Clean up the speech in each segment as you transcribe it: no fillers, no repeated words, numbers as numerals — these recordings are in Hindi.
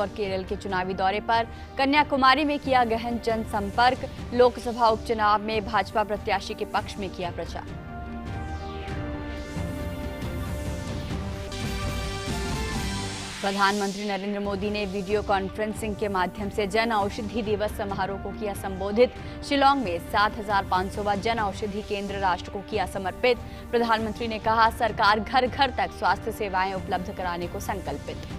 और केरल के चुनावी दौरे पर। कन्याकुमारी में किया गहन जनसंपर्क। लोकसभा उपचुनाव में भाजपा प्रत्याशी के पक्ष में किया प्रचार। प्रधानमंत्री नरेंद्र मोदी ने वीडियो कॉन्फ्रेंसिंग के माध्यम से जन औषधि दिवस समारोह को किया संबोधित। शिलांग में 7,500वां जन औषधि केंद्र राष्ट्र को किया समर्पित। प्रधानमंत्री ने कहा, सरकार घर घर तक स्वास्थ्य सेवाएं उपलब्ध कराने को संकल्पित।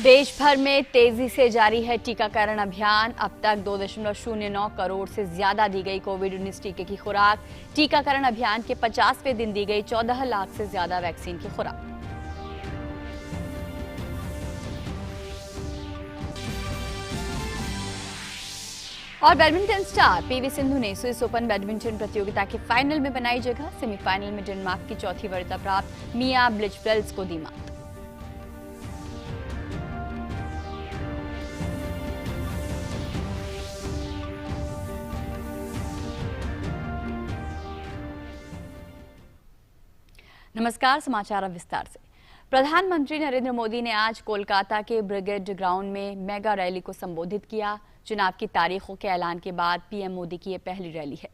देश भर में तेजी से जारी है टीकाकरण अभियान। अब तक 2.09 करोड़ से ज्यादा दी गई कोविड-19 टीके की खुराक। टीकाकरण अभियान के 50वें दिन दी गई 14 लाख से ज्यादा वैक्सीन की खुराक। और बैडमिंटन स्टार पीवी सिंधु ने स्विस ओपन बैडमिंटन प्रतियोगिता के फाइनल में बनाई जगह। सेमीफाइनल में डेनमार्क की चौथी वरीयता प्राप्त मिया ब्लिचफेल्ड को दी मात। नमस्कार, समाचार अब विस्तार से। प्रधानमंत्री नरेंद्र मोदी ने आज कोलकाता के ब्रिगेड ग्राउंड में मेगा रैली को संबोधित किया। चुनाव की तारीखों के ऐलान के बाद पीएम मोदी की यह पहली रैली है।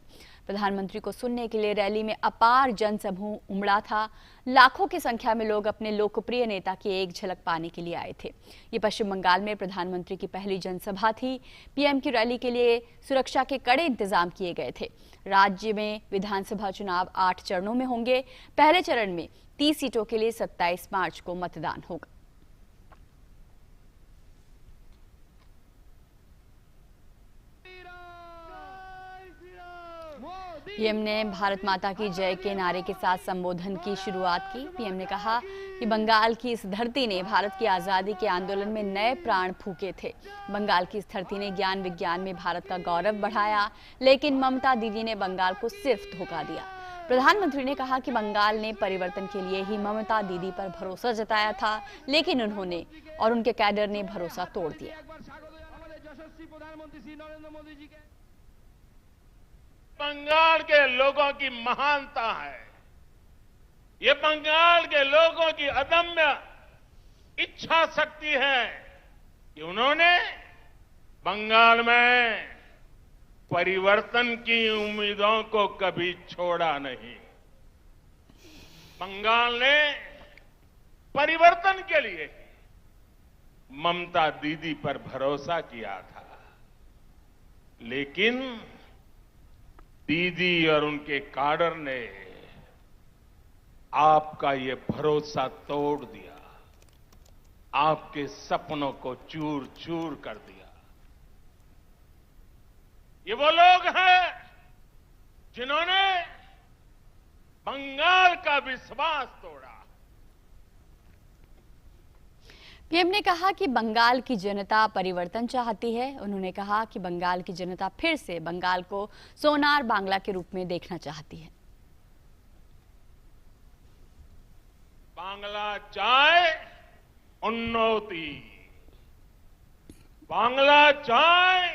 प्रधानमंत्री को सुनने के लिए रैली में अपार जनसमूह उमड़ा था। लाखों की संख्या में लोग अपने लोकप्रिय नेता की एक झलक पाने के लिए आए थे। ये पश्चिम बंगाल में प्रधानमंत्री की पहली जनसभा थी। पीएम की रैली के लिए सुरक्षा के कड़े इंतजाम किए गए थे। राज्य में विधानसभा चुनाव 8 चरणों में होंगे। पहले चरण में 30 सीटों के लिए 27 मार्च को मतदान होगा। पीएम ने भारत माता की जय के नारे के साथ संबोधन की शुरुआत की। पीएम ने कहा कि बंगाल की इस धरती ने भारत की आजादी के आंदोलन में नए प्राण फूके थे। बंगाल की इस धरती ने ज्ञान विज्ञान में भारत का गौरव बढ़ाया, लेकिन ममता दीदी ने बंगाल को सिर्फ धोखा दिया। प्रधानमंत्री ने कहा कि बंगाल ने परिवर्तन के लिए ही ममता दीदी पर भरोसा जताया था, लेकिन उन्होंने और उनके कैडर ने भरोसा तोड़ दिया। बंगाल के लोगों की महानता है, ये बंगाल के लोगों की अदम्य इच्छा शक्ति है कि उन्होंने बंगाल में परिवर्तन की उम्मीदों को कभी छोड़ा नहीं। बंगाल ने परिवर्तन के लिए ममता दीदी पर भरोसा किया था, लेकिन दीदी और उनके काडर ने आपका ये भरोसा तोड़ दिया, आपके सपनों को चूर चूर कर दिया। ये वो लोग हैं जिन्होंने बंगाल का विश्वास तोड़ा। पीएम ने कहा कि बंगाल की जनता परिवर्तन चाहती है। उन्होंने कहा कि बंगाल की जनता फिर से बंगाल को सोनार बांग्ला के रूप में देखना चाहती है। बांग्ला चाय उन्नति, बांग्ला चाय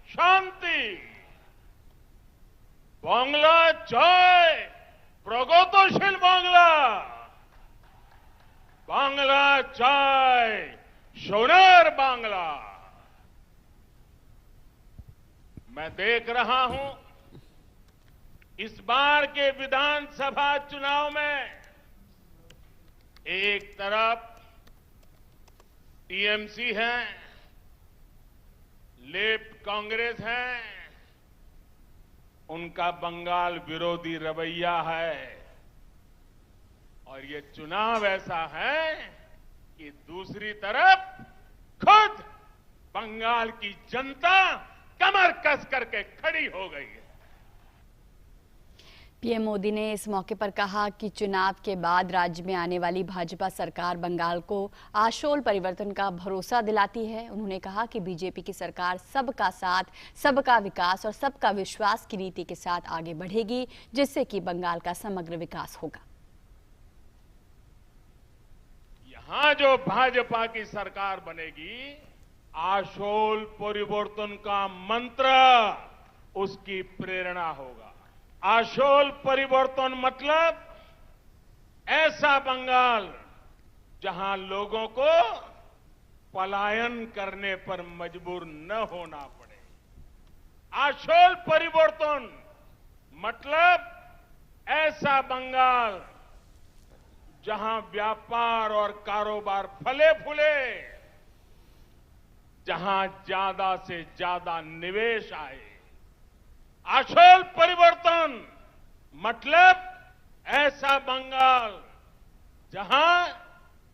शांति, बांग्ला चाय प्रगतिशील बांग्ला, बांग्ला चाय सोनार बांग्ला। मैं देख रहा हूं इस बार के विधानसभा चुनाव में एक तरफ टीएमसी है, लेफ्ट कांग्रेस है, उनका बंगाल विरोधी रवैया है, और ये चुनाव ऐसा है कि दूसरी तरफ खुद बंगाल की जनता कमर कस करके खड़ी हो गई है। पीएम मोदी ने इस मौके पर कहा कि चुनाव के बाद राज्य में आने वाली भाजपा सरकार बंगाल को आशोल परिवर्तन का भरोसा दिलाती है। उन्होंने कहा कि बीजेपी की सरकार सबका साथ, सबका विकास और सबका विश्वास की नीति के साथ आगे बढ़ेगी, जिससे कि बंगाल का समग्र विकास होगा। यहां जो भाजपा की सरकार बनेगी, आशोल परिवर्तन का मंत्र उसकी प्रेरणा होगा। आशोल परिवर्तन मतलब ऐसा बंगाल जहां लोगों को पलायन करने पर मजबूर न होना पड़े। आशोल परिवर्तन मतलब ऐसा बंगाल जहां व्यापार और कारोबार फले फूले, जहां ज्यादा से ज्यादा निवेश आए। आशोल परिवर्तन मतलब ऐसा बंगाल जहां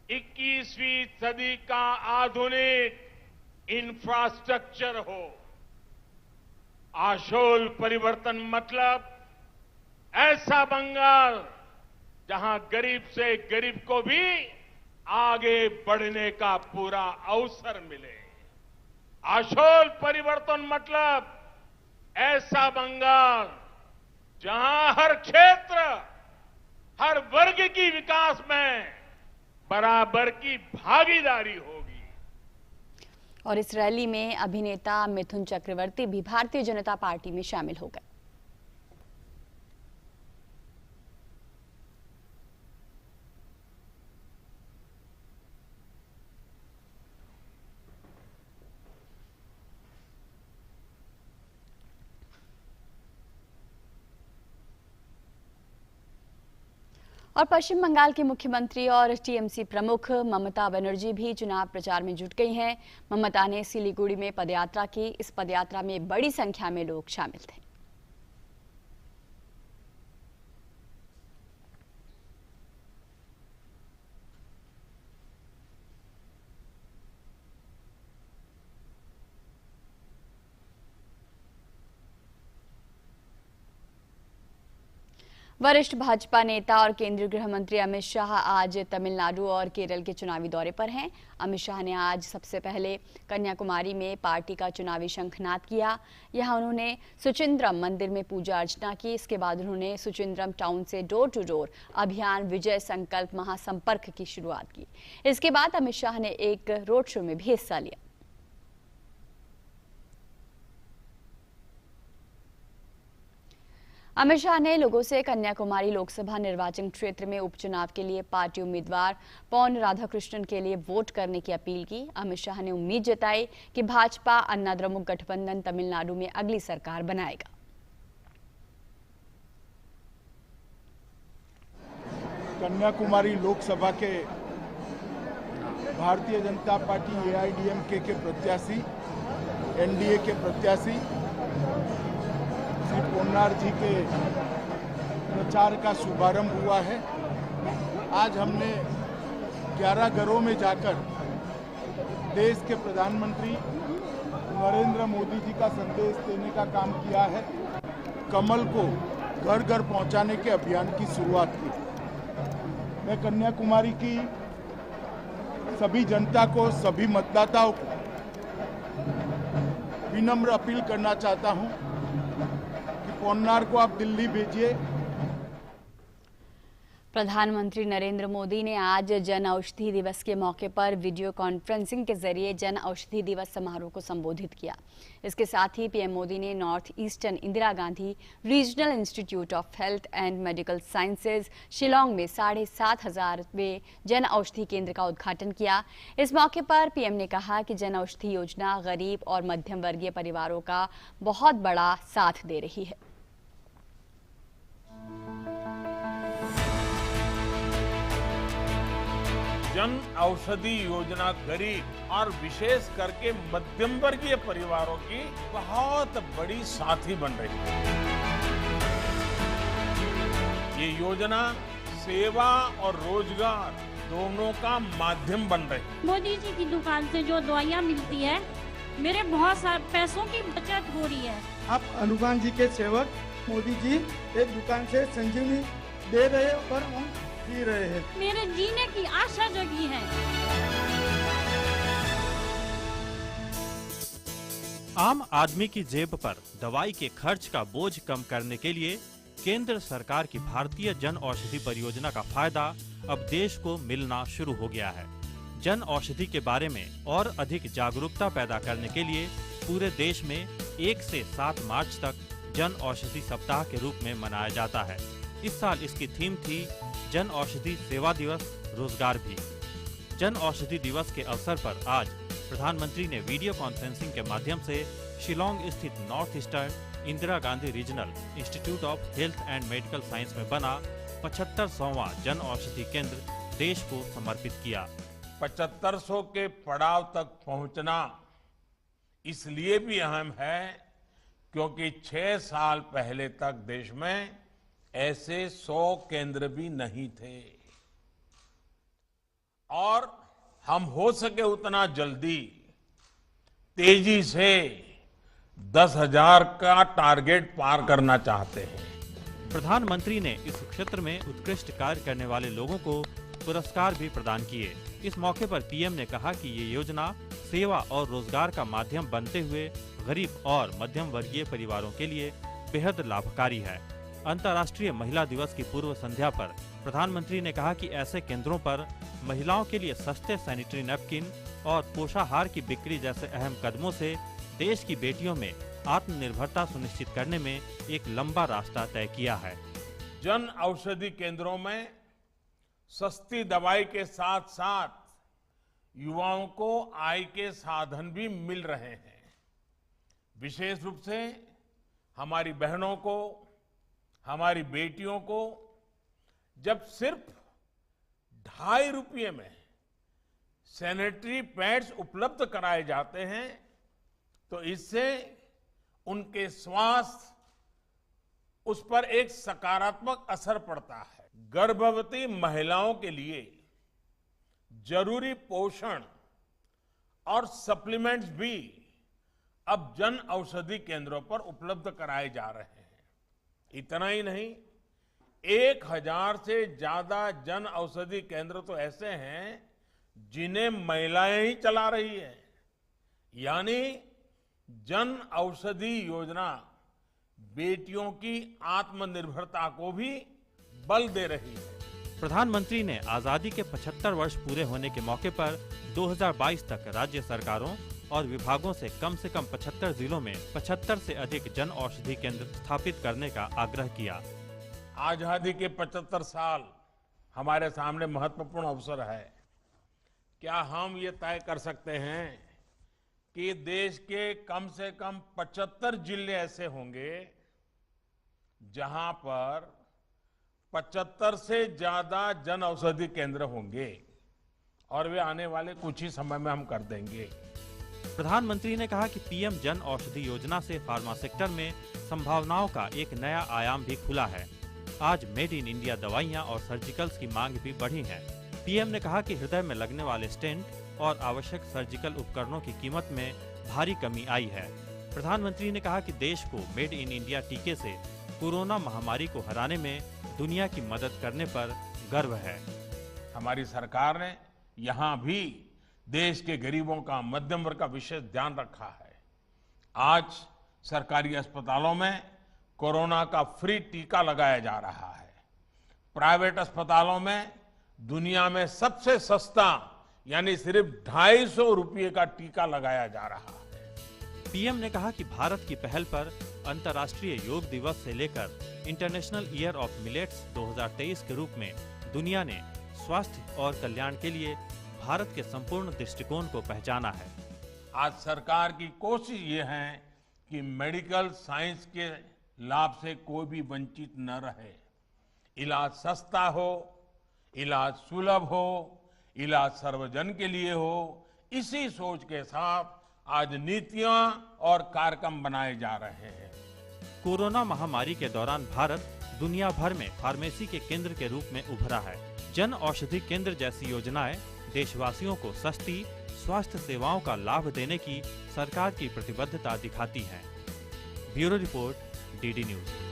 21वीं सदी का आधुनिक इंफ्रास्ट्रक्चर हो। आशोल परिवर्तन मतलब ऐसा बंगाल जहां गरीब से गरीब को भी आगे बढ़ने का पूरा अवसर मिले। आशोल परिवर्तन मतलब ऐसा बंगाल जहां हर क्षेत्र, हर वर्ग की विकास में बराबर की भागीदारी होगी। और इस रैली में अभिनेता मिथुन चक्रवर्ती भी भारतीय जनता पार्टी में शामिल हो गए। और पश्चिम बंगाल की मुख्यमंत्री और टीएमसी प्रमुख ममता बनर्जी भी चुनाव प्रचार में जुट गई हैं। ममता ने सिलीगुड़ी में पदयात्रा की। इस पदयात्रा में बड़ी संख्या में लोग शामिल थे। वरिष्ठ भाजपा नेता और केंद्रीय गृह मंत्री अमित शाह आज तमिलनाडु और केरल के चुनावी दौरे पर हैं। अमित शाह ने आज सबसे पहले कन्याकुमारी में पार्टी का चुनावी शंखनाद किया। यहां उन्होंने सुचिंद्रम मंदिर में पूजा अर्चना की। इसके बाद उन्होंने सुचिंद्रम टाउन से डोर टू डोर अभियान विजय संकल्प महासंपर्क की शुरुआत की। इसके बाद अमित शाह ने एक रोड शो में भी हिस्सा लिया। अमित शाह ने लोगों से कन्याकुमारी लोकसभा निर्वाचन क्षेत्र में उपचुनाव के लिए पार्टी उम्मीदवार पॉन राधाकृष्णन के लिए वोट करने की अपील की। अमित शाह ने उम्मीद जताई कि भाजपा अन्ना द्रमुक गठबंधन तमिलनाडु में अगली सरकार बनाएगा। कन्याकुमारी लोकसभा के भारतीय जनता पार्टी एआईडीएमके के प्रत्याशी, एनडीए के प्रत्याशी श्री पोन्नार जी के प्रचार का शुभारंभ हुआ है। आज हमने 11 घरों में जाकर देश के प्रधानमंत्री नरेंद्र मोदी जी का संदेश देने का काम किया है। कमल को घर घर पहुंचाने के अभियान की शुरुआत की। मैं कन्याकुमारी की सभी जनता को, सभी मतदाताओं को विनम्र अपील करना चाहता हूं कि पोन्नार को आप दिल्ली भेजिए। प्रधानमंत्री नरेंद्र मोदी ने आज जन औषधि दिवस के मौके पर वीडियो कॉन्फ्रेंसिंग के जरिए जन औषधि दिवस समारोह को संबोधित किया। इसके साथ ही पीएम मोदी ने north eastern Indira Gandhi regional institute of health and medical sciences Shillong में 7,500वें जन औषधि केंद्र का उद्घाटन किया। इस मौके पर पीएम ने कहा कि जन औषधि योजना गरीब और मध्यम वर्गीय परिवारों का बहुत बड़ा साथ दे रही है। जन औषधि योजना गरीब और विशेष करके मध्यम वर्गीय परिवारों की बहुत बड़ी साथी बन रही है। ये योजना सेवा और रोजगार दोनों का माध्यम बन रही है। मोदी जी की दुकान से जो दवाइयाँ मिलती है, मेरे बहुत सारे पैसों की बचत हो रही है। आप हनुमान जी के सेवक मोदी जी एक दुकान से संजीवनी दे रहे और हम पी रहे हैं। मेरे जीने की आशा जगी है। आम आदमी की जेब पर दवाई के खर्च का बोझ कम करने के लिए केंद्र सरकार की भारतीय जन औषधि परियोजना का फायदा अब देश को मिलना शुरू हो गया है। जन औषधि के बारे में और अधिक जागरूकता पैदा करने के लिए पूरे देश में 1 से 7 मार्च तक जन औषधि सप्ताह के रूप में मनाया जाता है। इस साल इसकी थीम थी जन औषधि सेवा दिवस रोजगार भी। जन औषधि दिवस के अवसर पर आज प्रधानमंत्री ने वीडियो कॉन्फ्रेंसिंग के माध्यम से शिलोंग स्थित north eastern Indira Gandhi regional institute of health and medical science में बना 75वां जन औषधि केंद्र देश को समर्पित किया। 7500 के पड़ाव तक पहुंचना इसलिए भी अहम है क्योंकि 6 साल पहले तक देश में ऐसे 100 केंद्र भी नहीं थे और हम हो सके उतना जल्दी तेजी से 10,000 का टारगेट पार करना चाहते हैं। प्रधानमंत्री ने इस क्षेत्र में उत्कृष्ट कार्य करने वाले लोगों को पुरस्कार भी प्रदान किए। इस मौके पर पीएम ने कहा कि ये योजना सेवा और रोजगार का माध्यम बनते हुए गरीब और मध्यम वर्गीय परिवारों के लिए बेहद लाभकारी है। अंतर्राष्ट्रीय महिला दिवस की पूर्व संध्या पर प्रधानमंत्री ने कहा कि ऐसे केंद्रों पर महिलाओं के लिए सस्ते सैनिटरी नैपकिन और पोषाहार की बिक्री जैसे अहम कदमों से देश की बेटियों में आत्मनिर्भरता सुनिश्चित करने में एक लंबा रास्ता तय किया है। जन औषधि केंद्रों में सस्ती दवाई के साथ साथ युवाओं को आय के साधन भी मिल रहे हैं। विशेष रूप से हमारी बहनों को, हमारी बेटियों को जब सिर्फ 2.5 रुपये में सैनिटरी पैड्स उपलब्ध कराए जाते हैं तो इससे उनके स्वास्थ्य उस पर एक सकारात्मक असर पड़ता है। गर्भवती महिलाओं के लिए जरूरी पोषण और सप्लीमेंट्स भी अब जन औषधि केंद्रों पर उपलब्ध कराए जा रहे हैं। इतना ही नहीं, 1000 से ज्यादा जन औषधि केंद्र तो ऐसे हैं जिन्हें महिलाएं ही चला रही है। यानी जन औषधि योजना बेटियों की आत्मनिर्भरता को भी बल दे रही है। प्रधानमंत्री ने आजादी के 75 वर्ष पूरे होने के मौके पर 2022 तक राज्य सरकारों और विभागों से कम 75 जिलों में 75 से अधिक जन औषधि केंद्र स्थापित करने का आग्रह किया। आजादी के 75 साल हमारे सामने महत्वपूर्ण अवसर है। क्या हम ये तय कर सकते हैं कि देश के कम से कम 75 जिले ऐसे होंगे जहां पर 75 से ज्यादा जन औषधि केंद्र होंगे और वे आने वाले कुछ ही समय में हम कर देंगे। प्रधानमंत्री ने कहा कि पीएम जन औषधि योजना से फार्मा सेक्टर में संभावनाओं का एक नया आयाम भी खुला है। आज मेड इन इंडिया दवाइयां और सर्जिकल्स की मांग भी बढ़ी है। पीएम ने कहा कि हृदय में लगने वाले स्टेंट और आवश्यक सर्जिकल उपकरणों की कीमत में भारी कमी आई है। प्रधानमंत्री ने कहा कि देश को मेड इन इंडिया टीके से कोरोना महामारी को हराने में दुनिया की मदद करने पर गर्व है। हमारी सरकार ने यहाँ भी देश के गरीबों का, मध्यम वर्ग का विशेष ध्यान रखा है। आज सरकारी अस्पतालों में कोरोना का फ्री टीका लगाया जा रहा है। प्राइवेट अस्पतालों में दुनिया में सबसे सस्ता यानी सिर्फ 250 रुपये का टीका लगाया जा रहा है। पीएम ने कहा कि भारत की पहल पर अंतर्राष्ट्रीय योग दिवस से लेकर इंटरनेशनल ईयर ऑफ मिलेट्स 2023 के रूप में दुनिया ने स्वास्थ्य और कल्याण के लिए भारत के संपूर्ण दृष्टिकोण को पहचाना है। आज सरकार की कोशिश ये है कि मेडिकल साइंस के लाभ से कोई भी वंचित न रहे। इलाज सस्ता हो, इलाज सुलभ हो, इलाज सर्वजन के लिए हो। इसी सोच के साथ आज नीतियां और कार्यक्रम बनाए जा रहे हैं। कोरोना महामारी के दौरान भारत दुनिया भर में फार्मेसी के केंद्र के रूप में उभरा है। जन औषधि केंद्र जैसी योजनाएं देशवासियों को सस्ती स्वास्थ्य सेवाओं का लाभ देने की सरकार की प्रतिबद्धता दिखाती हैं। Bureau report, DD news.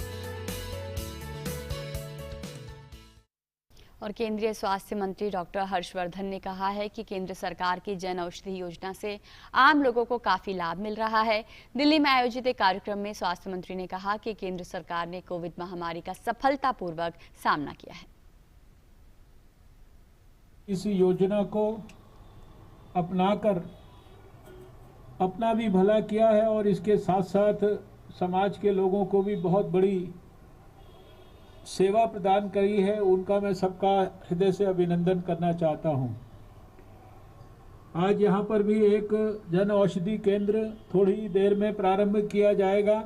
और केंद्रीय स्वास्थ्य मंत्री डॉक्टर हर्षवर्धन ने कहा है कि केंद्र सरकार की जन औषधि योजना से आम लोगों को काफी लाभ मिल रहा है। दिल्ली में आयोजित एक कार्यक्रम में स्वास्थ्य मंत्री ने कहा कि केंद्र सरकार ने कोविड महामारी का सफलतापूर्वक सामना किया है। इस योजना को अपनाकर अपना भी भला किया है और इसके साथ साथ समाज के लोगों को भी बहुत बड़ी सेवा प्रदान करी है उनका मैं सबका हृदय से अभिनंदन करना चाहता हूं। आज यहाँ पर भी एक जन औषधि केंद्र थोड़ी देर में प्रारंभ किया जाएगा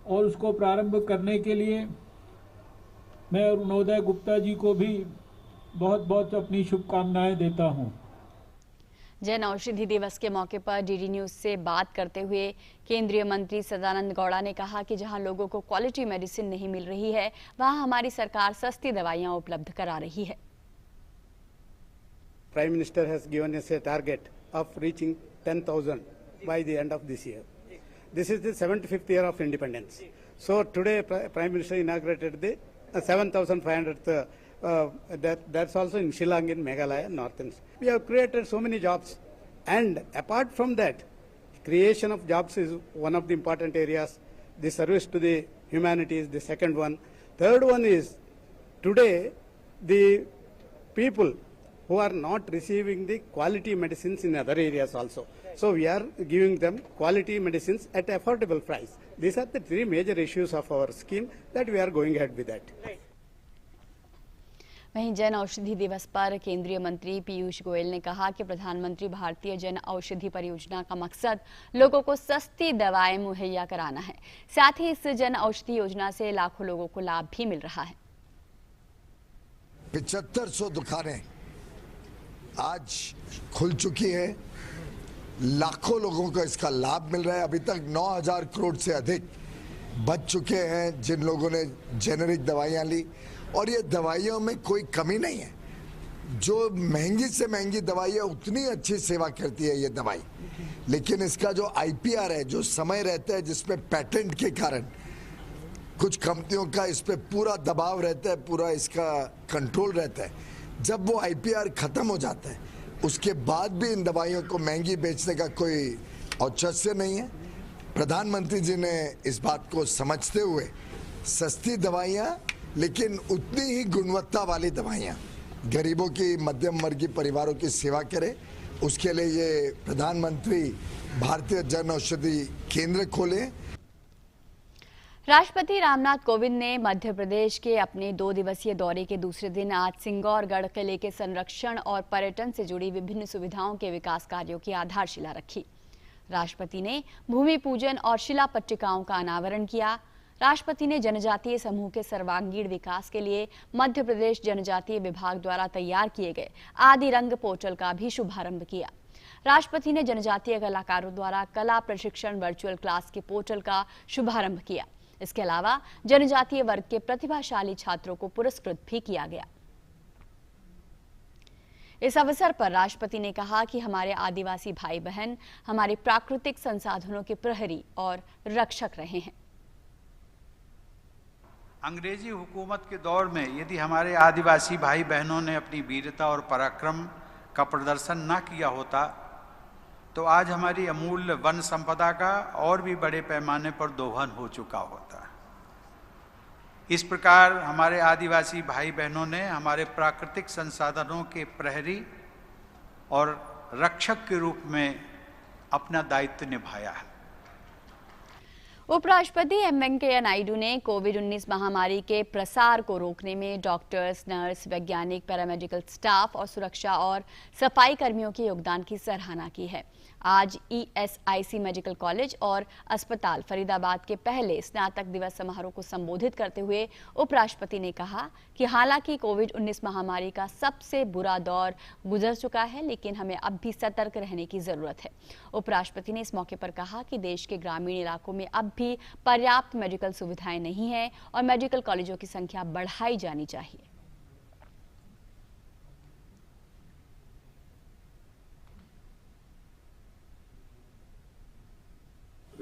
और उसको प्रारंभ करने के लिए मैं अरुणोदय गुप्ता जी को भी बहुत बहुत अपनी शुभकामनाएं देता हूं। जन औषधि दिवस के मौके पर डीडी न्यूज से बात करते हुए केंद्रीय मंत्री सदानंद गौड़ा ने कहा कि जहां लोगों को क्वालिटी मेडिसिन नहीं मिल रही है, वहां हमारी सरकार सस्ती दवाइयां उपलब्ध करा रही है। Prime Minister has given us a target of reaching 10,000 by the end of this year. This is the 75th year of independence. So today Prime Minister inaugurated the 7,500th that's also in Shillong in Meghalaya, Northern. We have created so many jobs, and apart from that, creation of jobs is one of the important areas. The service to the humanity is the second one. Third one is today the people who are not receiving the quality medicines in other areas also. So we are giving them quality medicines at affordable price. These are the three major issues of our scheme that we are going ahead with that. वहीं जन औषधि दिवस पर केंद्रीय मंत्री पीयूष गोयल ने कहा कि प्रधानमंत्री भारतीय जन औषधि परियोजना का मकसद लोगों को सस्ती दवाएं मुहैया कराना है। साथ ही इस जन औषधि योजना से लाखों लोगों को लाभ भी मिल रहा है। 7500 दुकानें आज खुल चुकी है, लाखों लोगों को इसका लाभ मिल रहा है। अभी तक 9000 करोड़ से अधिक बच चुके हैं जिन लोगों ने जेनेरिक दवाइयां ली, और ये दवाइयों में कोई कमी नहीं है। जो महंगी से महंगी दवाई है उतनी अच्छी सेवा करती है ये दवाई, लेकिन इसका जो आईपीआर है, जो समय रहता है जिसपे पेटेंट के कारण कुछ कंपनियों का इस पे पूरा दबाव रहता है, पूरा इसका कंट्रोल रहता है। जब वो आईपीआर खत्म हो जाता है उसके बाद भी इन दवाइयों को महंगी बेचने का कोई औचित्य नहीं है। प्रधानमंत्री जी ने इस बात को समझते हुए सस्ती दवाइयाँ लेकिन उतनी ही गुणवत्ता वाली दवाइयाँ गरीबों की, मध्यम वर्गीय परिवारों की सेवा करे, उसके लिए ये प्रधानमंत्री भारतीय जन औषधि केंद्र खोले। राष्ट्रपति रामनाथ कोविंद ने मध्य प्रदेश के अपने 2 दिवसीय दौरे के दूसरे दिन आज सिंगौरगढ़ किले के संरक्षण और पर्यटन से जुड़ी विभिन्न सुविधाओं के विकास कार्यों की आधारशिला रखी। राष्ट्रपति ने भूमि पूजन और शिला पट्टिकाओं का अनावरण किया। राष्ट्रपति ने जनजातीय समूह के सर्वांगीण विकास के लिए मध्य प्रदेश जनजातीय विभाग द्वारा तैयार किए गए आदि रंग पोर्टल का भी शुभारंभ किया। राष्ट्रपति ने जनजातीय कलाकारों द्वारा कला प्रशिक्षण वर्चुअल क्लास के पोर्टल का शुभारंभ किया। इसके अलावा जनजातीय वर्ग के प्रतिभाशाली छात्रों को पुरस्कृत भी किया गया। इस अवसर पर राष्ट्रपति ने कहा कि हमारे आदिवासी भाई बहन हमारे प्राकृतिक संसाधनों के प्रहरी और रक्षक रहे हैं। अंग्रेजी हुकूमत के दौर में यदि हमारे आदिवासी भाई बहनों ने अपनी वीरता और पराक्रम का प्रदर्शन न किया होता तो आज हमारी अमूल्य वन संपदा का और भी बड़े पैमाने पर दोहन हो चुका होता। इस प्रकार हमारे आदिवासी भाई बहनों ने हमारे प्राकृतिक संसाधनों के प्रहरी और रक्षक के रूप में अपना दायित्व निभाया है। उपराष्ट्रपति एम वेंकैया नायडू ने कोविड-19 महामारी के प्रसार को रोकने में डॉक्टर्स, नर्स, वैज्ञानिक, पैरामेडिकल स्टाफ और सुरक्षा और सफाई कर्मियों के योगदान की सराहना की है। आज ईएसआईसी मेडिकल कॉलेज और अस्पताल फरीदाबाद के पहले स्नातक दिवस समारोह को संबोधित करते हुए उपराष्ट्रपति ने कहा कि हालांकि कोविड-19 महामारी का सबसे बुरा दौर गुजर चुका है, लेकिन हमें अब भी सतर्क रहने की जरूरत है। उपराष्ट्रपति ने इस मौके पर कहा कि देश के ग्रामीण इलाकों में अब भी पर्याप्त मेडिकल सुविधाएं नहीं है और मेडिकल कॉलेजों की संख्या बढ़ाई जानी चाहिए।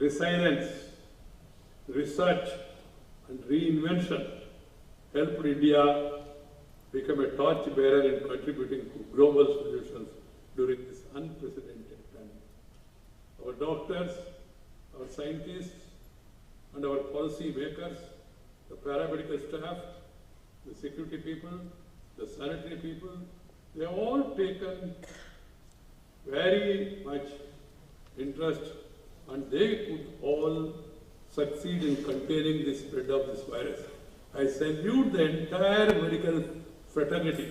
Resilience, research and reinvention helped India become a torchbearer in contributing to global solutions during this unprecedented time. Our doctors, our scientists and our policy makers, the paramedical staff, the security people, the sanitary people, they have all taken very much interest, and they could all succeed in containing the spread of this virus. I salute the entire medical fraternity.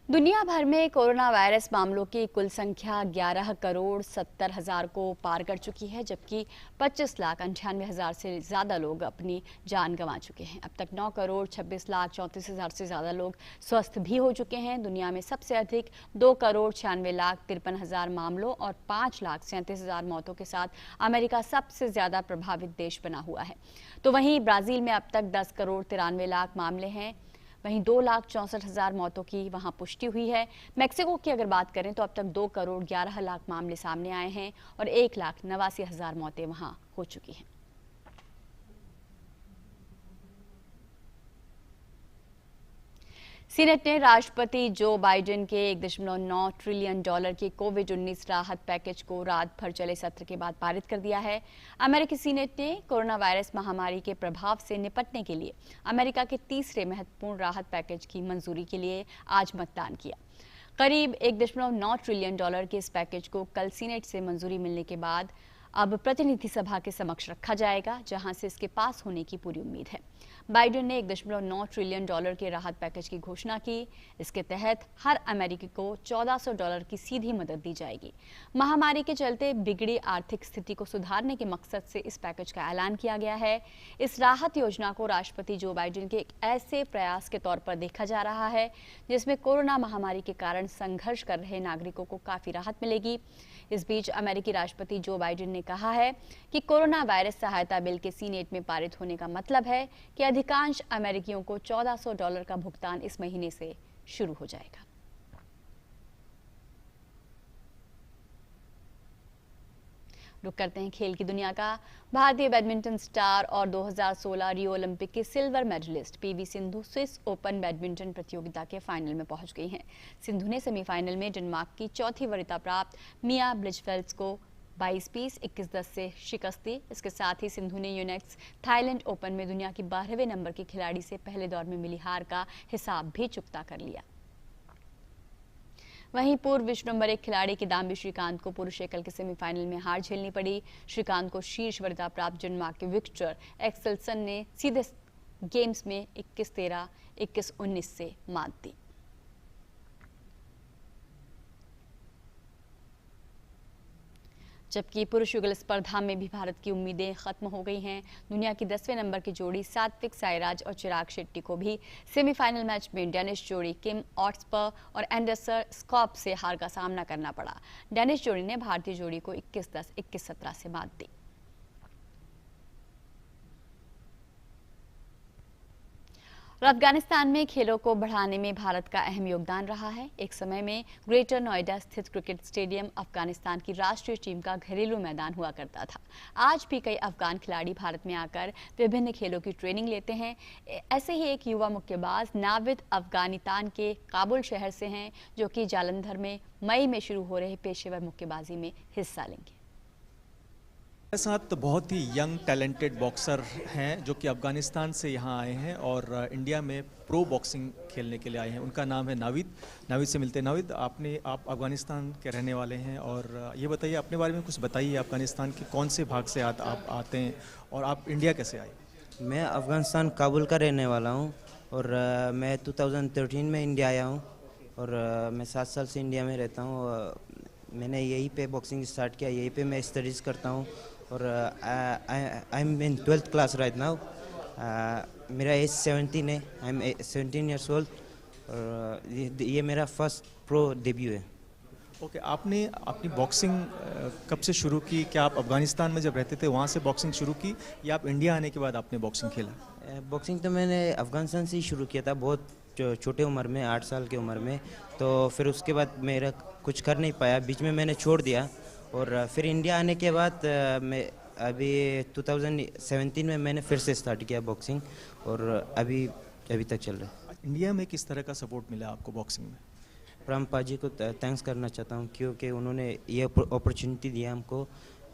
दुनिया भर में कोरोना वायरस मामलों की कुल संख्या 11,70,00,000 को पार कर चुकी है, जबकि 25,98,000 से ज़्यादा लोग अपनी जान गंवा चुके हैं। अब तक 9,26,34,000 से ज़्यादा लोग स्वस्थ भी हो चुके हैं। दुनिया में सबसे अधिक 2,96,53,000 मामलों और 5,37,000 मौतों के साथ अमेरिका सबसे ज़्यादा प्रभावित देश बना हुआ है। तो वहीं ब्राज़ील में अब तक 10,93,00,000 मामले हैं। वहीं 2,64,000 मौतों की वहां पुष्टि हुई है। मेक्सिको की अगर बात करें तो अब तक 2,11,00,000 मामले सामने आए हैं और 1,89,000 मौतें वहां हो चुकी हैं। सीनेट ने राष्ट्रपति जो बाइडेन के $1.9 ट्रिलियन के कोविड-19 राहत पैकेज को रात भर चले सत्र के बाद पारित कर दिया है। अमेरिकी सीनेट ने कोरोना वायरस महामारी के प्रभाव से निपटने के लिए अमेरिका के तीसरे महत्वपूर्ण राहत पैकेज की मंजूरी के लिए आज मतदान किया। करीब $1.9 ट्रिलियन के इस पैकेज को कल सीनेट से मंजूरी मिलने के बाद अब प्रतिनिधि सभा के समक्ष रखा जाएगा, जहां से इसके पास होने की पूरी उम्मीद है। बाइडेन ने $1.9 ट्रिलियन के राहत पैकेज की घोषणा की। इसके तहत हर अमेरिकी को $1,400 की सीधी मदद दी जाएगी। महामारी के चलते बिगड़ी आर्थिक स्थिति को सुधारने के मकसद से इस पैकेज का ऐलान किया गया है। इस राहत योजना को राष्ट्रपति जो बाइडेन के एक ऐसे प्रयास के तौर पर देखा जा रहा है जिसमें कोरोना महामारी के कारण संघर्ष कर रहे नागरिकों को काफी राहत मिलेगी। इस बीच अमेरिकी राष्ट्रपति जो बाइडेन ने कहा है कि कोरोना वायरस सहायता बिल के सीनेट में पारित होने का मतलब है कि अधिकांश अमेरिकियों को $1,400 का भुगतान इस महीने से शुरू हो जाएगा। रुक करते हैं खेल की दुनिया का। भारतीय बैडमिंटन स्टार और 2016 रियो ओलंपिक की silver medalist PV Sindhu Swiss Open badminton प्रतियोगिता के फाइनल में पहुंच गई हैं। सिंधु ने सेमीफाइनल में डेनमार्क की चौथी वरीयता प्राप्त मिया ब्लिचफेल्ड को 22-20, 21-10 से शिकस्त दी। इसके साथ ही सिंधु ने यूनेक्स थाईलैंड ओपन में दुनिया की 12वें नंबर की खिलाड़ी से पहले दौर में मिली हार का हिसाब भी चुकता कर लिया। वहीं पूर्व विश्व नंबर 1 खिलाड़ी किदाम्बी श्रीकांत को पुरुष एकल के सेमीफाइनल में हार झेलनी पड़ी। श्रीकांत को शीर्ष वरीयता प्राप्त डेनमार्क के विक्टर एक्सेल्सन ने सीधे गेम्स में 21-13, 21-19 से मात दी। जबकि पुरुष युगल स्पर्धा में भी भारत की उम्मीदें खत्म हो गई हैं। दुनिया की 10वें नंबर की जोड़ी सात्विक साईराज और चिराग शेट्टी को भी सेमीफाइनल मैच में डेनिश जोड़ी किम ऑट्सपर और एंडरसन स्कॉप से हार का सामना करना पड़ा। डेनिश जोड़ी ने भारतीय जोड़ी को 21-10, 21-17 से मात दी। और अफगानिस्तान में खेलों को बढ़ाने में भारत का अहम योगदान रहा है। एक समय में ग्रेटर नोएडा स्थित क्रिकेट स्टेडियम अफगानिस्तान की राष्ट्रीय टीम का घरेलू मैदान हुआ करता था। आज भी कई अफगान खिलाड़ी भारत में आकर विभिन्न खेलों की ट्रेनिंग लेते हैं। ऐसे ही एक युवा मुक्केबाज नाविद अफगानिस्तान के काबुल शहर से हैं, जो कि जालंधर में मई में शुरू हो रहे पेशेवर मुक्केबाजी में हिस्सा लेंगे। मेरे साथ बहुत ही यंग टैलेंटेड बॉक्सर हैं जो कि अफगानिस्तान से यहाँ आए हैं और इंडिया में प्रो बॉक्सिंग खेलने के लिए आए हैं। उनका नाम है नाविद। नाविद से मिलते हैं। नाविद, आप अफगानिस्तान के रहने वाले हैं और ये बताइए, अपने बारे में कुछ बताइए। अफगानिस्तान के कौन से भाग से आप आते हैं और आप इंडिया कैसे आए? मैं अफगानिस्तान काबुल का रहने वाला हूँ और मैं 2013 में इंडिया आया हूँ और मैं 7 साल से इंडिया में रहता हूँ। मैंने यहीं पे बॉक्सिंग स्टार्ट किया, यहीं पे मैं स्टडीज़ करता हूँ और I am in 12th class right now. मेरा एज 17 है, आई एम 17 ईयर्स ओल्ड और ये मेरा फर्स्ट प्रो डेब्यू है। ओके, आपने अपनी बॉक्सिंग कब से शुरू की? क्या आप अफगानिस्तान में जब रहते थे वहाँ से बॉक्सिंग शुरू की या आप इंडिया आने के बाद आपने बॉक्सिंग खेला? बॉक्सिंग तो मैंने अफगानिस्तान से ही शुरू किया था, बहुत छोटे उम्र में, 8 साल की उम्र में। तो फिर उसके बाद मेरा कुछ कर नहीं पाया, बीच में मैंने छोड़ दिया और फिर इंडिया आने के बाद मैं अभी 2017 में मैंने फिर से स्टार्ट किया बॉक्सिंग और अभी तक चल रहा है। इंडिया में किस तरह का सपोर्ट मिला आपको बॉक्सिंग में? प्रामपा जी को थैंक्स करना चाहता हूँ क्योंकि उन्होंने ये अपॉर्चुनिटी दिया हमको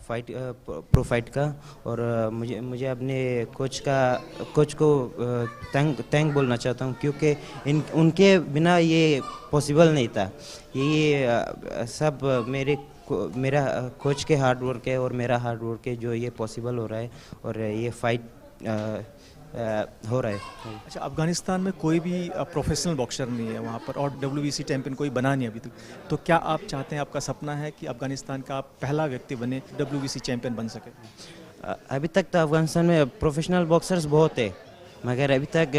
प्रो फाइट का और मुझे अपने कोच को थैंक बोलना चाहता हूँ क्योंकि उनके बिना ये पॉसिबल नहीं था। ये सब मेरा कोच के हार्ड वर्क है और मेरा हार्ड वर्क है जो ये पॉसिबल हो रहा है और ये फाइट हो रहा है। अच्छा, अफगानिस्तान में कोई भी प्रोफेशनल बॉक्सर नहीं है वहाँ पर, और WBC चैंपियन कोई बना नहीं अभी तक, तो क्या आप चाहते हैं, आपका सपना है कि अफगानिस्तान का आप पहला व्यक्ति बने WBC चैंपियन बन सके? अभी तक तो अफगानिस्तान में प्रोफेशनल बॉक्सर्स बहुत है, मगर अभी तक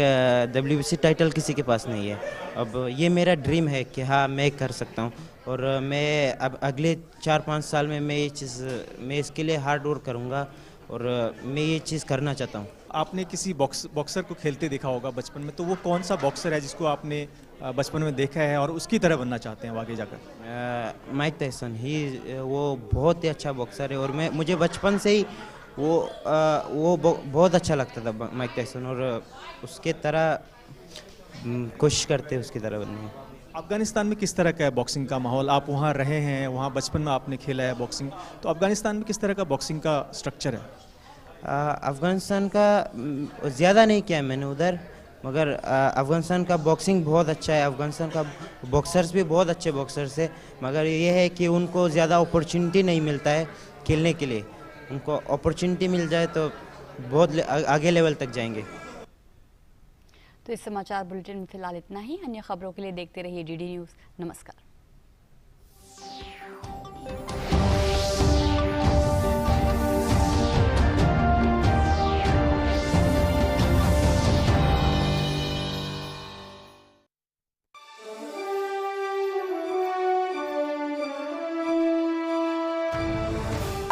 WBC टाइटल किसी के पास नहीं है। अब ये मेरा ड्रीम है कि हाँ मैं कर सकता हूँ, और मैं अब अगले 4-5 साल में मैं इसके लिए हार्ड वर्क करूँगा, और मैं ये चीज़ करना चाहता हूँ। आपने किसी बॉक्सर को खेलते देखा होगा बचपन में, तो वो कौन सा बॉक्सर है जिसको आपने बचपन में देखा है और उसकी तरह बनना चाहते हैं आगे जाकर? माइक टायसन, वो बहुत ही अच्छा बॉक्सर है, और मुझे बचपन से ही वो बहुत अच्छा लगता था माइक टायसन, और उसके तरह कोशिश करते हैं उसकी तरह बनने। अफगानिस्तान में किस तरह का है बॉक्सिंग का माहौल? आप वहाँ रहे हैं, वहाँ बचपन में आपने खेला है बॉक्सिंग, तो अफगानिस्तान में किस तरह का बॉक्सिंग का स्ट्रक्चर है? अफगानिस्तान का ज़्यादा नहीं किया है मैंने उधर, मगर अफगानिस्तान का बॉक्सिंग बहुत अच्छा है। अफगानिस्तान का बॉक्सर्स भी बहुत अच्छे बॉक्सर्स है, मगर ये है कि उनको ज़्यादा अपॉर्चुनिटी नहीं मिलता है खेलने के लिए। उनको अपॉर्चुनिटी मिल जाए तो बहुत आगे लेवल तक जाएंगे। तो इस समाचार बुलेटिन में फिलहाल इतना ही। अन्य खबरों के लिए देखते रहिए DD न्यूज़। नमस्कार।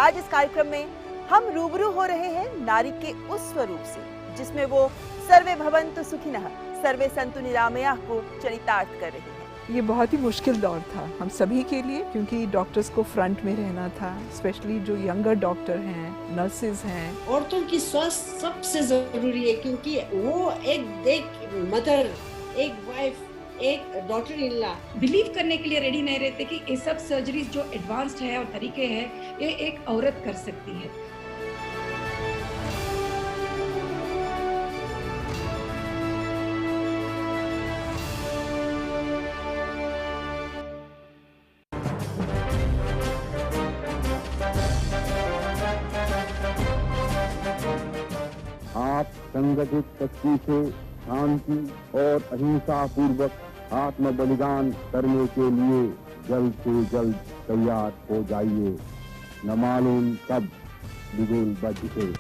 आज इस कार्यक्रम में हम रूबरू हो रहे हैं नारी के उस स्वरूप से जिसमें वो सर्वे भवन्तु सुखिनः सर्वे सन्तु निरामयाः को चरितार्थ कर रही है। ये बहुत ही मुश्किल दौर था हम सभी के लिए, क्योंकि डॉक्टर्स को फ्रंट में रहना था, स्पेशली जो यंगर डॉक्टर हैं, नर्सेज हैं। औरतों की स्वास्थ्य सबसे जरूरी है, क्योंकि वो एक मदर, एक वाइफ, एक डॉटर इन लॉ बिलीव करने के लिए रेडी नहीं रहते कि ये सब सर्जरीज जो एडवांस्ड है और तरीके हैं ये एक औरत कर सकती है। आप संगठित शक्ति से शांति और अहिंसा पूर्वक आत्म बलिदान करने के लिए जल्द से जल्द तैयार हो जाइए। न मालूम कब बिगुल बज उठे।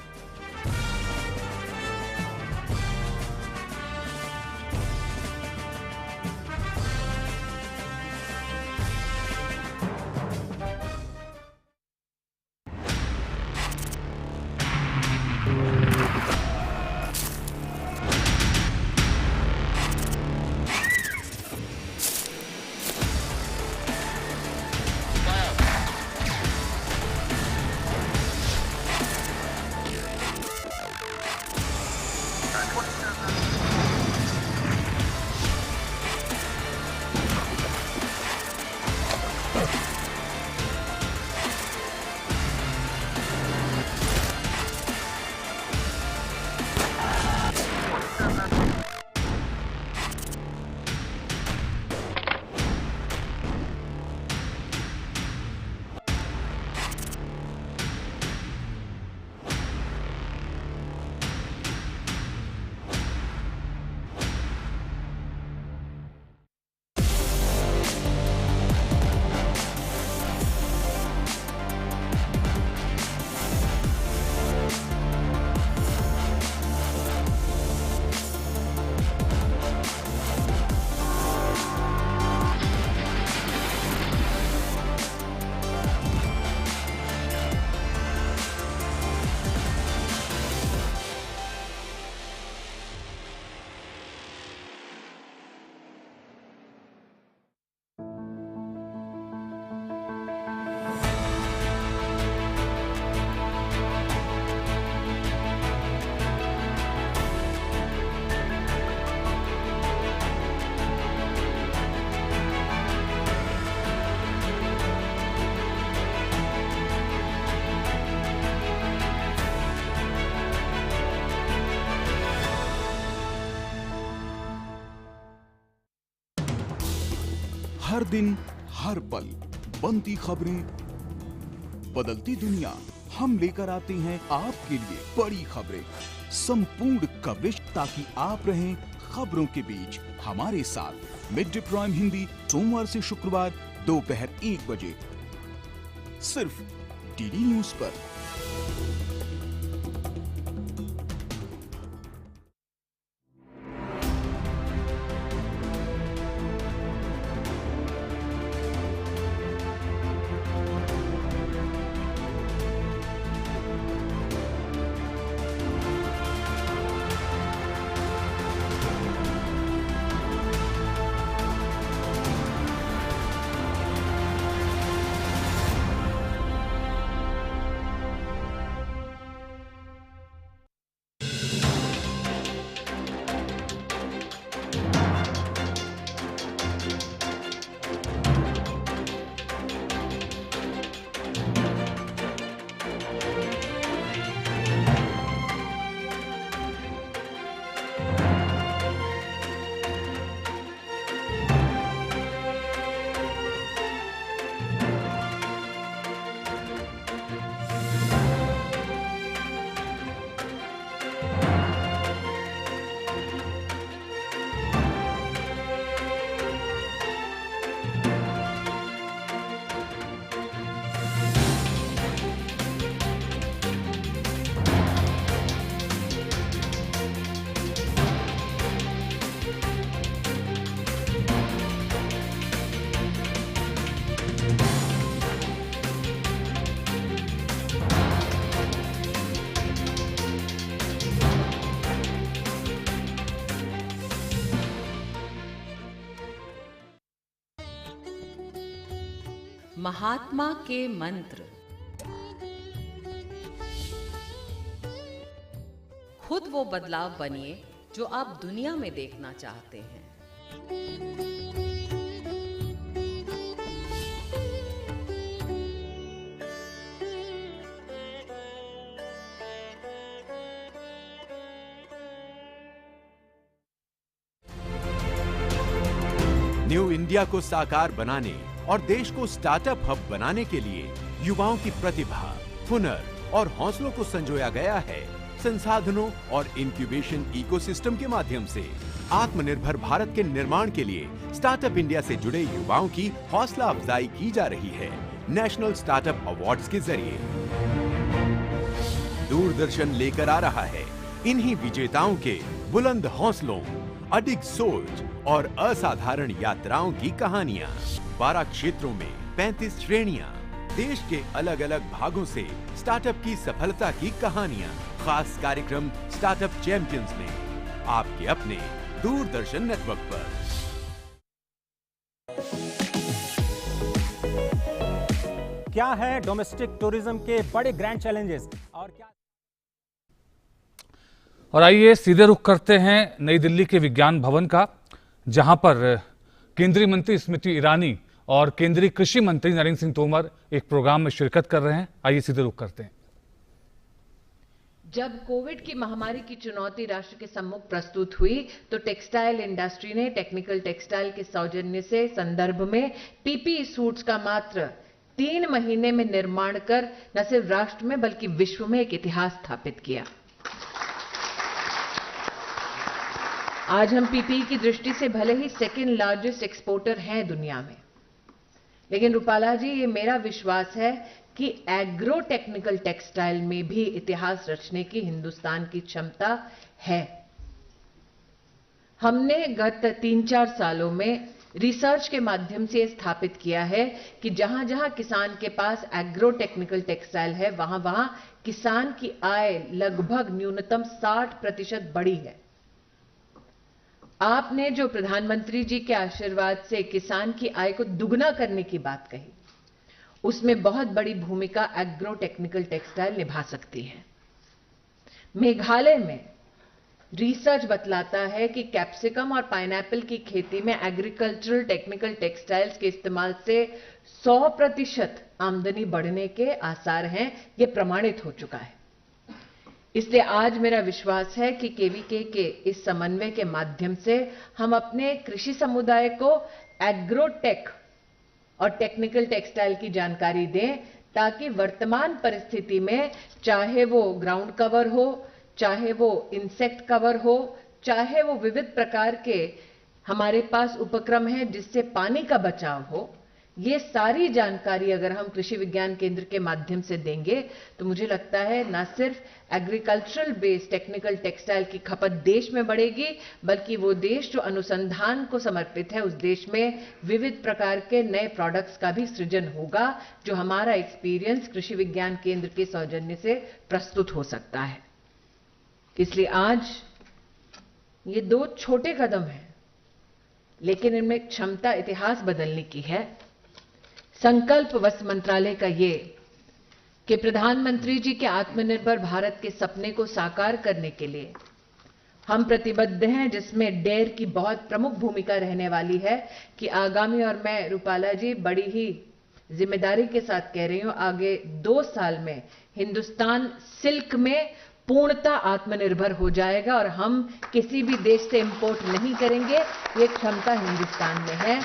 हर दिन हर पल बनती खबरें, बदलती दुनिया। हम लेकर आते हैं आपके लिए बड़ी खबरें, संपूर्ण कवरेज, ताकि आप रहें खबरों के बीच हमारे साथ। मिड डे प्राइम हिंदी सोमवार से शुक्रवार दोपहर 1 बजे सिर्फ डीडी न्यूज पर। महात्मा के मंत्र। खुद वो बदलाव बनिए जो आप दुनिया में देखना चाहते हैं। न्यू इंडिया को साकार बनाने और देश को स्टार्टअप हब बनाने के लिए युवाओं की प्रतिभा, हुनर और हौसलों को संजोया गया है संसाधनों और इंक्यूबेशन इकोसिस्टम के माध्यम से। आत्मनिर्भर भारत के निर्माण के लिए स्टार्टअप इंडिया से जुड़े युवाओं की हौसला अफजाई की जा रही है नेशनल स्टार्टअप अवार्ड्स के जरिए। दूरदर्शन लेकर आ रहा है इन्हीं विजेताओं के बुलंद हौसलों, अडिग सोच और असाधारण यात्राओं की कहानियां। 12 क्षेत्रों में 35 श्रेणियां, देश के अलग अलग भागों से स्टार्टअप की सफलता की कहानियां। खास कार्यक्रम स्टार्टअप चैंपियंस में आपके अपने दूरदर्शन नेटवर्क पर। क्या है डोमेस्टिक टूरिज्म के बड़े ग्रैंड चैलेंजेस और क्या। और आइए सीधे रुख करते हैं नई दिल्ली के विज्ञान भवन का, जहां पर केंद्रीय मंत्री स्मृति ईरानी और केंद्रीय कृषि मंत्री नरेंद्र सिंह तोमर एक प्रोग्राम में शिरकत कर रहे हैं। आइए सीधे रुख करते हैं। जब कोविड की महामारी की चुनौती राष्ट्र के सम्मुख प्रस्तुत हुई तो टेक्सटाइल इंडस्ट्री ने टेक्निकल टेक्सटाइल के सौजन्य से संदर्भ में पीपीई सूट्स का मात्र 3 महीने में निर्माण कर न सिर्फ राष्ट्र में बल्कि विश्व में एक इतिहास स्थापित किया। आज हम पीपीई की दृष्टि से भले ही सेकेंड लार्जेस्ट एक्सपोर्टर हैं दुनिया में, लेकिन रूपाला जी, ये मेरा विश्वास है कि एग्रो टेक्निकल टेक्सटाइल में भी इतिहास रचने की हिंदुस्तान की क्षमता है। हमने गत 3-4 सालों में रिसर्च के माध्यम से स्थापित किया है कि जहां जहां किसान के पास एग्रो टेक्निकल टेक्सटाइल है, वहां वहां किसान की आय लगभग न्यूनतम 60% बढ़ी है। आपने जो प्रधानमंत्री जी के आशीर्वाद से किसान की आय को दुगना करने की बात कही, उसमें बहुत बड़ी भूमिका एग्रो टेक्निकल टेक्सटाइल निभा सकती है। मेघालय में रिसर्च बतलाता है कि कैप्सिकम और पाइनएप्पल की खेती में एग्रीकल्चरल टेक्निकल टेक्सटाइल्स के इस्तेमाल से 100% आमदनी बढ़ने के आसार हैं। यह प्रमाणित हो चुका है। इसलिए आज मेरा विश्वास है कि केवीके के इस समन्वय के माध्यम से हम अपने कृषि समुदाय को एग्रोटेक और टेक्निकल टेक्सटाइल की जानकारी दें, ताकि वर्तमान परिस्थिति में चाहे वो ग्राउंड कवर हो, चाहे वो इंसेक्ट कवर हो, चाहे वो विविध प्रकार के हमारे पास उपक्रम हैं जिससे पानी का बचाव हो, ये सारी जानकारी अगर हम कृषि विज्ञान केंद्र के माध्यम से देंगे तो मुझे लगता है न सिर्फ एग्रीकल्चरल बेस्ड टेक्निकल टेक्सटाइल की खपत देश में बढ़ेगी, बल्कि वो देश जो अनुसंधान को समर्पित है उस देश में विविध प्रकार के नए प्रोडक्ट्स का भी सृजन होगा, जो हमारा एक्सपीरियंस कृषि विज्ञान केंद्र के सौजन्य से प्रस्तुत हो सकता है। इसलिए आज ये 2 छोटे कदम हैं, लेकिन इनमें क्षमता इतिहास बदलने की है। संकल्प वस्त्र मंत्रालय का ये कि प्रधानमंत्री जी के आत्मनिर्भर भारत के सपने को साकार करने के लिए हम प्रतिबद्ध हैं, जिसमें डेयर की बहुत प्रमुख भूमिका रहने वाली है कि आगामी, और मैं रूपाला जी बड़ी ही जिम्मेदारी के साथ कह रही हूं, आगे 2 साल में हिंदुस्तान सिल्क में पूर्णतः आत्मनिर्भर हो जाएगा और हम किसी भी देश से इंपोर्ट नहीं करेंगे। ये क्षमता हिंदुस्तान में है।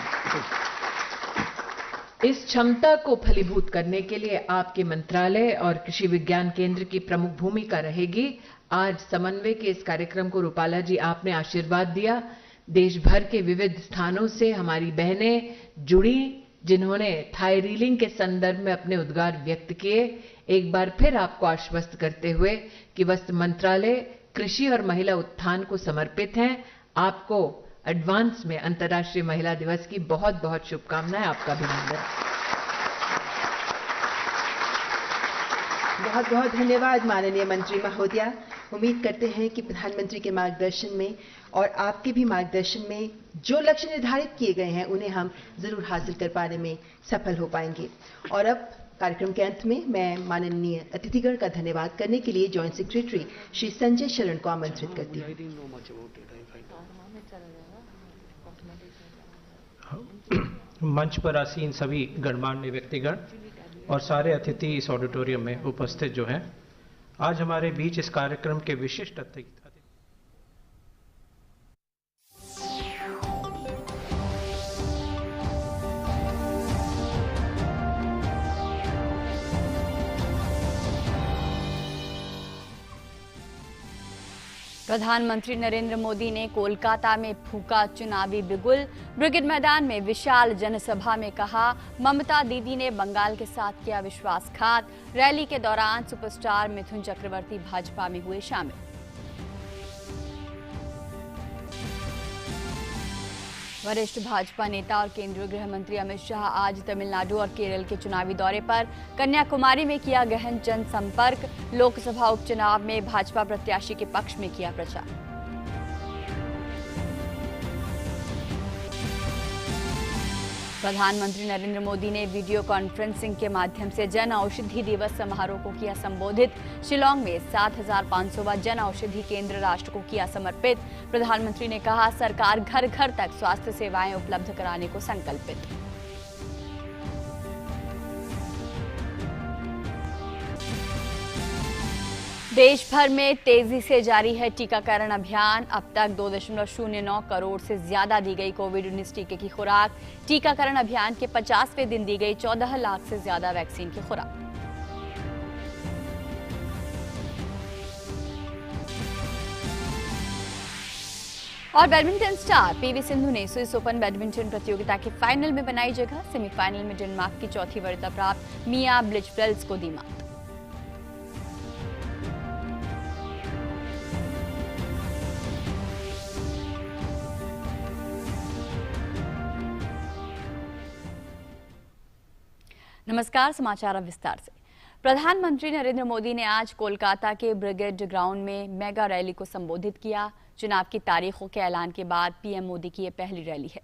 इस क्षमता को फलीभूत करने के लिए आपके मंत्रालय और कृषि विज्ञान केंद्र की प्रमुख भूमिका रहेगी। आज समन्वय के इस कार्यक्रम को रूपाला जी आपने आशीर्वाद दिया। देश भर के विविध स्थानों से हमारी बहनें जुड़ी, जिन्होंने थाई रीलिंग के संदर्भ में अपने उद्गार व्यक्त किए। एक बार फिर आपको आश्वस्त करते हुए कि वस्त्र मंत्रालय कृषि और महिला उत्थान को समर्पित है। आपको एडवांस में अंतर्राष्ट्रीय महिला दिवस की बहुत बहुत शुभकामनाएं। आपका अभिनंदन। बहुत बहुत धन्यवाद माननीय मंत्री महोदया। उम्मीद करते हैं कि प्रधानमंत्री के मार्गदर्शन में और आपके भी मार्गदर्शन में जो लक्ष्य निर्धारित किए गए हैं उन्हें हम जरूर हासिल कर पाने में सफल हो पाएंगे। और अब कार्यक्रम के अंत में मैं माननीय अतिथिगण का धन्यवाद करने के लिए जॉइंट सेक्रेटरी श्री संजय शरण को आमंत्रित करती हूँ। मंच पर आसीन सभी गणमान्य व्यक्तिगण और सारे अतिथि इस ऑडिटोरियम में उपस्थित जो हैं, आज हमारे बीच इस कार्यक्रम के विशिष्ट अतिथि प्रधानमंत्री नरेंद्र मोदी ने कोलकाता में फूंका चुनावी बिगुल। ब्रिगेड मैदान में विशाल जनसभा में कहा, ममता दीदी ने बंगाल के साथ किया विश्वासघात। रैली के दौरान सुपरस्टार मिथुन चक्रवर्ती भाजपा में हुए शामिल। वरिष्ठ भाजपा नेता और केंद्रीय गृह मंत्री अमित शाह आज तमिलनाडु और केरल के चुनावी दौरे पर। कन्याकुमारी में किया गहन जनसंपर्क। लोकसभा उपचुनाव में भाजपा प्रत्याशी के पक्ष में किया प्रचार। प्रधानमंत्री नरेंद्र मोदी ने वीडियो कॉन्फ्रेंसिंग के माध्यम से जन औषधि दिवस समारोह को किया संबोधित। शिलांग में 7,500वां जन औषधि केंद्र राष्ट्र को किया समर्पित। प्रधानमंत्री ने कहा, सरकार घर घर तक स्वास्थ्य सेवाएं उपलब्ध कराने को संकल्पित। देश भर में तेजी से जारी है टीकाकरण अभियान। अब तक 2.09 करोड़ से ज्यादा दी गई कोविड-19 टीके की खुराक। टीकाकरण अभियान के 50वें दिन दी गई 14 लाख से ज्यादा वैक्सीन की खुराक। और बैडमिंटन स्टार पीवी सिंधु ने स्विस ओपन बैडमिंटन प्रतियोगिता के फाइनल में बनाई जगह। सेमीफाइनल में डेनमार्क की चौथी वरीयता प्राप्त मिया ब्लिचफेल्ड को दी मात। नमस्कार, समाचार अब विस्तार से। प्रधानमंत्री नरेंद्र मोदी ने आज कोलकाता के ब्रिगेड ग्राउंड में मेगा रैली को संबोधित किया। चुनाव की तारीखों के ऐलान के बाद पीएम मोदी की यह पहली रैली है।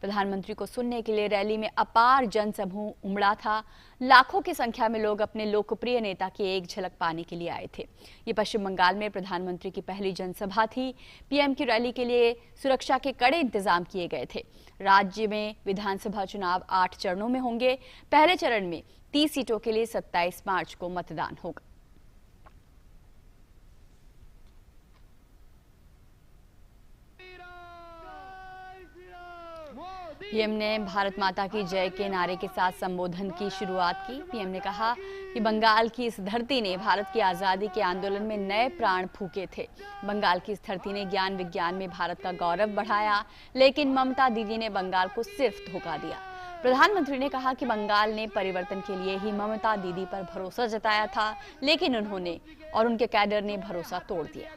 प्रधानमंत्री को सुनने के लिए रैली में अपार जनसमूह उमड़ा था। लाखों की संख्या में लोग अपने लोकप्रिय नेता की एक झलक पाने के लिए आए थे। ये पश्चिम बंगाल में प्रधानमंत्री की पहली जनसभा थी। पीएम की रैली के लिए सुरक्षा के कड़े इंतजाम किए गए थे। राज्य में विधानसभा चुनाव 8 चरणों में होंगे। पहले चरण में 30 सीटों के लिए 27 मार्च को मतदान होगा। पीएम ने भारत माता की जय के नारे के साथ संबोधन की शुरुआत की। पीएम ने कहा कि बंगाल की इस धरती ने भारत की आज़ादी के आंदोलन में नए प्राण फूके थे। बंगाल की इस धरती ने ज्ञान विज्ञान में भारत का गौरव बढ़ाया, लेकिन ममता दीदी ने बंगाल को सिर्फ धोखा दिया। प्रधानमंत्री ने कहा कि बंगाल ने परिवर्तन के लिए ही ममता दीदी पर भरोसा जताया था, लेकिन उन्होंने और उनके कैडर ने भरोसा तोड़ दिया।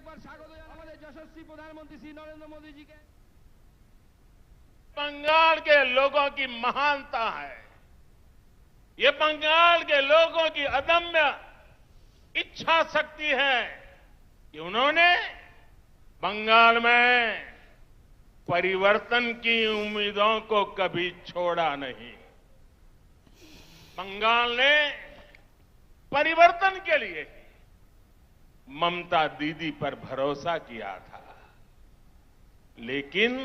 बंगाल के लोगों की महानता है, ये बंगाल के लोगों की अदम्य इच्छा शक्ति है कि उन्होंने बंगाल में परिवर्तन की उम्मीदों को कभी छोड़ा नहीं। बंगाल ने परिवर्तन के लिए ममता दीदी पर भरोसा किया था, लेकिन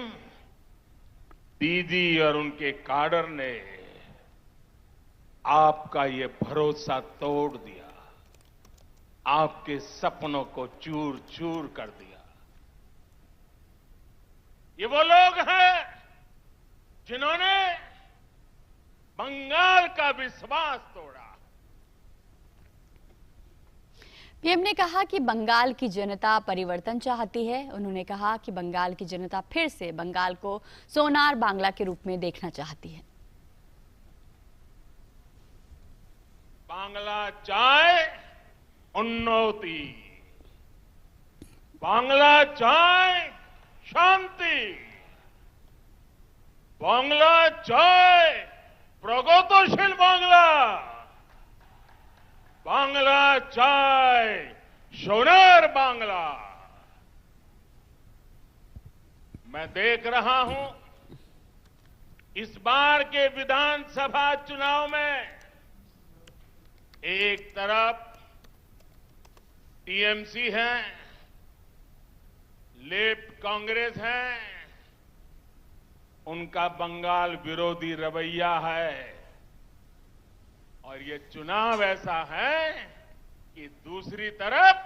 दीदी और उनके काडर ने आपका ये भरोसा तोड़ दिया, आपके सपनों को चूर चूर कर दिया। ये वो लोग हैं जिन्होंने बंगाल का विश्वास तोड़ा। पीएम ने कहा कि बंगाल की जनता परिवर्तन चाहती है। उन्होंने कहा कि बंगाल की जनता फिर से बंगाल को सोनार बांग्ला के रूप में देखना चाहती है। बांग्ला चाय उन्नति, बांग्ला चाय शांति, बांग्ला चाय प्रगतिशील बांग्ला, बांग्ला चाय सोनार बांग्ला। मैं देख रहा हूं इस बार के विधानसभा चुनाव में एक तरफ टीएमसी है, लेफ्ट कांग्रेस है, उनका बंगाल विरोधी रवैया है, और ये चुनाव ऐसा है कि दूसरी तरफ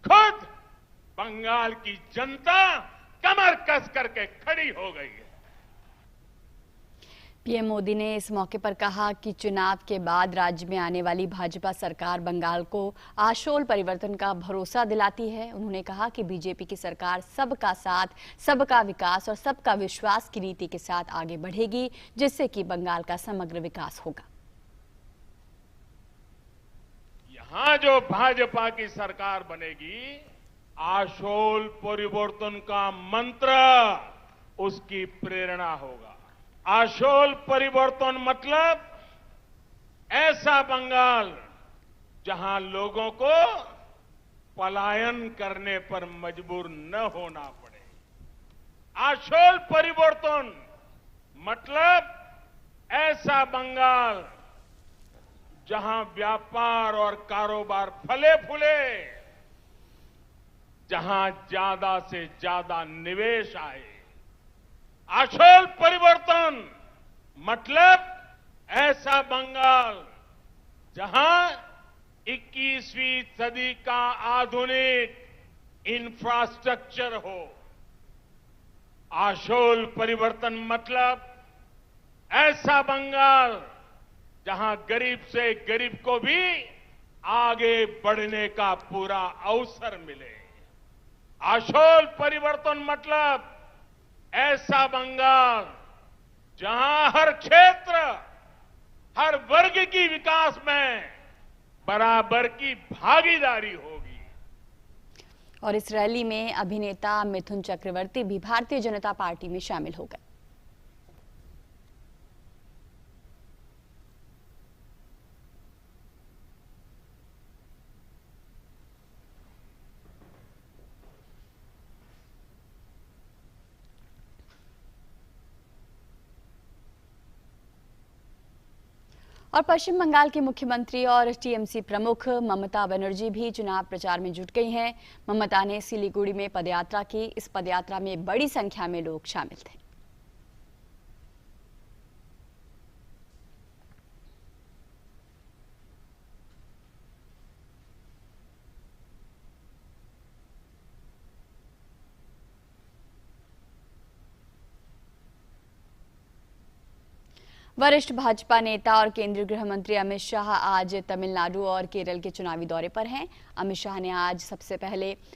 खुद बंगाल की जनता कमर कस करके खड़ी हो गई है। पीएम मोदी ने इस मौके पर कहा कि चुनाव के बाद राज्य में आने वाली भाजपा सरकार बंगाल को आशोल परिवर्तन का भरोसा दिलाती है। उन्होंने कहा कि बीजेपी की सरकार सबका साथ, सबका विकास और सबका विश्वास की नीति के साथ आगे बढ़ेगी, जिससे कि बंगाल का समग्र विकास होगा। यहां जो भाजपा की सरकार बनेगी, आशोल परिवर्तन का मंत्र उसकी प्रेरणा होगा। आशोल परिवर्तन मतलब ऐसा बंगाल जहां लोगों को पलायन करने पर मजबूर न होना पड़े। आशोल परिवर्तन मतलब ऐसा बंगाल जहां व्यापार और कारोबार फले फूले, जहां ज्यादा से ज्यादा निवेश आए। आशोल परिवर्तन मतलब ऐसा बंगाल जहां 21वीं सदी का आधुनिक इंफ्रास्ट्रक्चर हो। आशोल परिवर्तन मतलब ऐसा बंगाल जहां गरीब से गरीब को भी आगे बढ़ने का पूरा अवसर मिले। आशोल परिवर्तन मतलब ऐसा बंगाल जहां हर क्षेत्र, हर वर्ग की विकास में बराबर की भागीदारी होगी। और इस रैली में अभिनेता मिथुन चक्रवर्ती भी भारतीय जनता पार्टी में शामिल हो गए। और पश्चिम बंगाल की मुख्यमंत्री और टीएमसी प्रमुख ममता बनर्जी भी चुनाव प्रचार में जुट गई हैं। ममता ने सिलीगुड़ी में पदयात्रा की। इस पदयात्रा में बड़ी संख्या में लोग शामिल थे। वरिष्ठ भाजपा नेता और केंद्रीय गृह मंत्री अमित शाह आज तमिलनाडु और केरल के चुनावी दौरे पर हैं। अमित शाह ने आज सबसे पहले